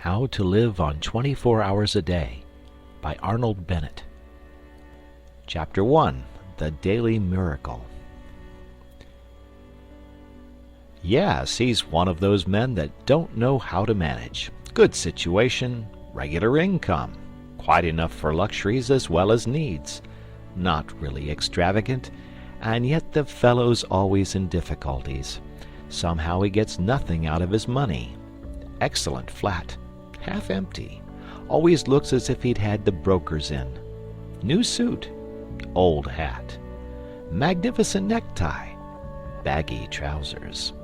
How to Live on 24 Hours a Day by Arnold Bennett. Chapter 1. The Daily Miracle. Yes, he's one of those men that don't know how to manage. Good situation, regular income, quite enough for luxuries as well as needs. Not really extravagant, and yet the fellow's always in difficulties. Somehow he gets nothing out of his money. Excellent flat, half empty, always looks as if he'd had the brokers in. New suit, old hat. Magnificent necktie, baggy trousers.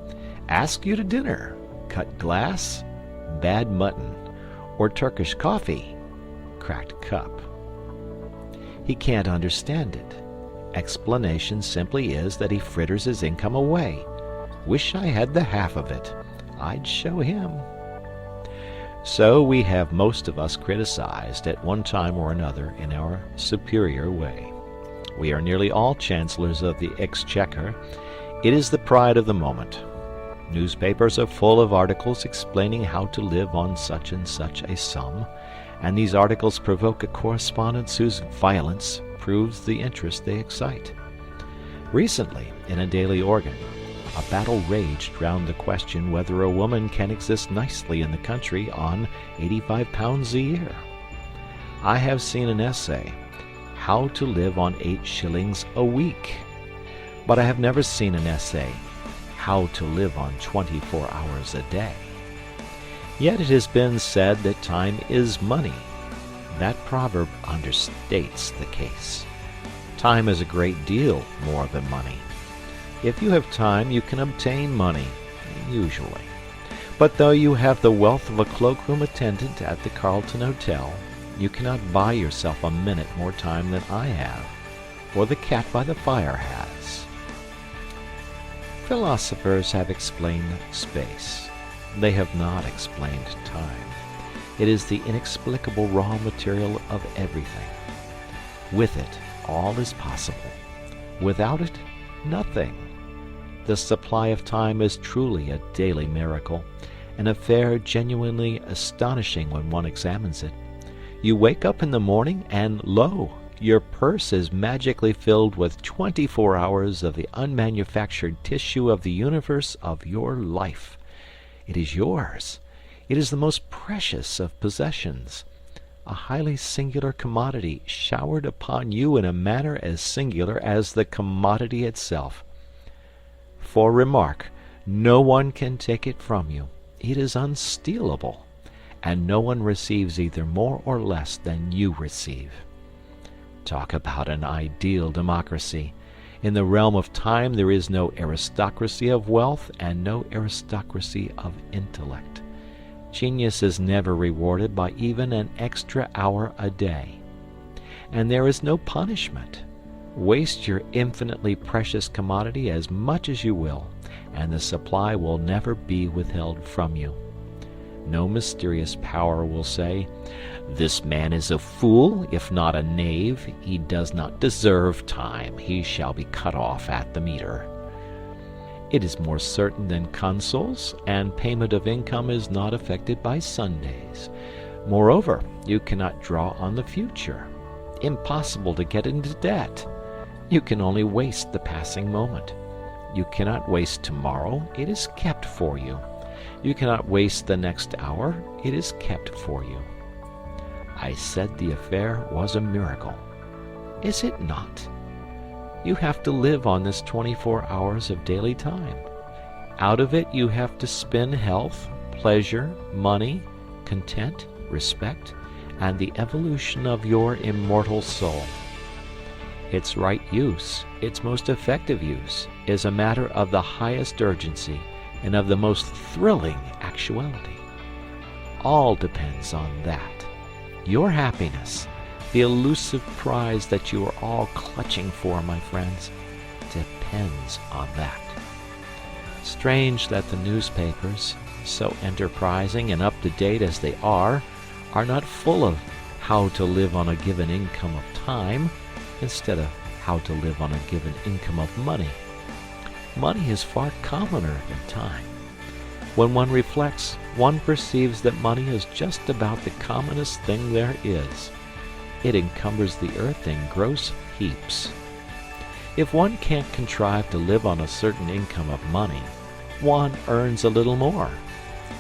Ask you to dinner, cut glass, bad mutton, or Turkish coffee, cracked cup. He can't understand it. Explanation simply is that he fritters his income away. Wish I had the half of it. I'd show him. So we have most of us criticized at one time or another in our superior way. We are nearly all chancellors of the exchequer. It is the pride of the moment. Newspapers are full of articles explaining how to live on such and such a sum, and these articles provoke a correspondence whose violence proves the interest they excite. Recently, in a daily organ, a battle raged round the question whether a woman can exist nicely in the country on £85 a year. I have seen an essay, How to Live on 8 shillings a week, but I have never seen an essay, How to Live on 24 hours a day. Yet it has been said that time is money. That proverb understates the case. Time is a great deal more than money. If you have time, you can obtain money, usually. But though you have the wealth of a cloakroom attendant at the Carlton Hotel, you cannot buy yourself a minute more time than I have, or the cat by the fire has. Philosophers have explained space. They have not explained time. It is the inexplicable raw material of everything. With it, all is possible. Without it, nothing. The supply of time is truly a daily miracle, an affair genuinely astonishing when one examines it. You wake up in the morning and lo, your purse is magically filled with 24 hours of the unmanufactured tissue of the universe of your life. It is yours. It is the most precious of possessions, a highly singular commodity showered upon you in a manner as singular as the commodity itself. For remark, no one can take it from you. It is unstealable, and no one receives either more or less than you receive. Talk about an ideal democracy. In the realm of time there is no aristocracy of wealth and no aristocracy of intellect. Genius is never rewarded by even an extra hour a day. And there is no punishment. Waste your infinitely precious commodity as much as you will, and the supply will never be withheld from you. No mysterious power will say, "This man is a fool, if not a knave. He does not deserve time. He shall be cut off at the meter." It is more certain than consols, and payment of income is not affected by Sundays. Moreover, you cannot draw on the future. Impossible to get into debt. You can only waste the passing moment. You cannot waste tomorrow. It is kept for you. You cannot waste the next hour. It is kept for you. I said the affair was a miracle. Is it not? You have to live on this 24 hours of daily time. Out of it you have to spin health, pleasure, money, content, respect, and the evolution of your immortal soul. Its right use, its most effective use, is a matter of the highest urgency and of the most thrilling actuality. All depends on that. Your happiness, the elusive prize that you are all clutching for, my friends, depends on that. Strange that the newspapers, so enterprising and up-to-date as they are not full of how to live on a given income of time instead of how to live on a given income of money. Money is far commoner than time. When one reflects, one perceives that money is just about the commonest thing there is. It encumbers the earth in gross heaps. If one can't contrive to live on a certain income of money, one earns a little more,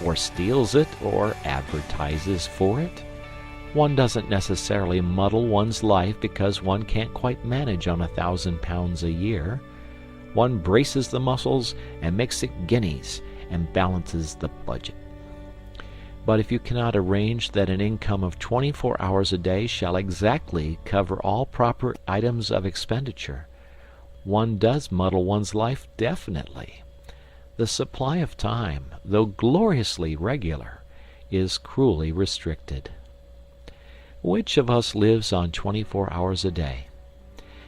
or steals it, or advertises for it. One doesn't necessarily muddle one's life because one can't quite manage on £1,000 a year. One braces the muscles and makes it guineas and balances the budget. But if you cannot arrange that an income of 24 hours a day shall exactly cover all proper items of expenditure, one does muddle one's life definitely. The supply of time, though gloriously regular, is cruelly restricted. Which of us lives on 24 hours a day?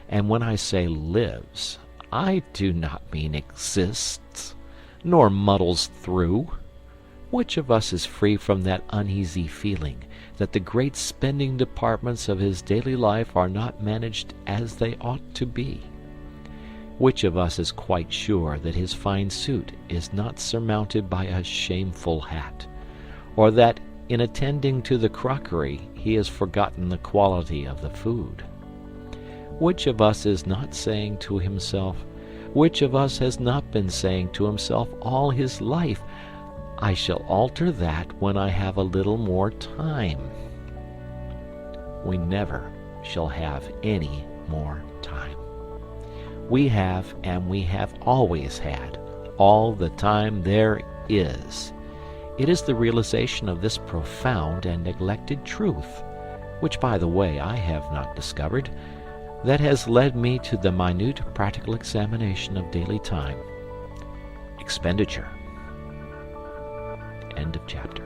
And when I say lives, I do not mean exists, nor muddles through. Which of us is free from that uneasy feeling that the great spending departments of his daily life are not managed as they ought to be? Which of us is quite sure that his fine suit is not surmounted by a shameful hat, or that in attending to the crockery he has forgotten the quality of the food? Which of us is not saying to himself, which of us has not been saying to himself all his life, I shall alter that when I have a little more time? We never shall have any more time. We have, and we have always had, all the time there is. It is the realization of this profound and neglected truth, which, by the way, I have not discovered, that has led me to the minute practical examination of daily time. Expenditure. End of chapter.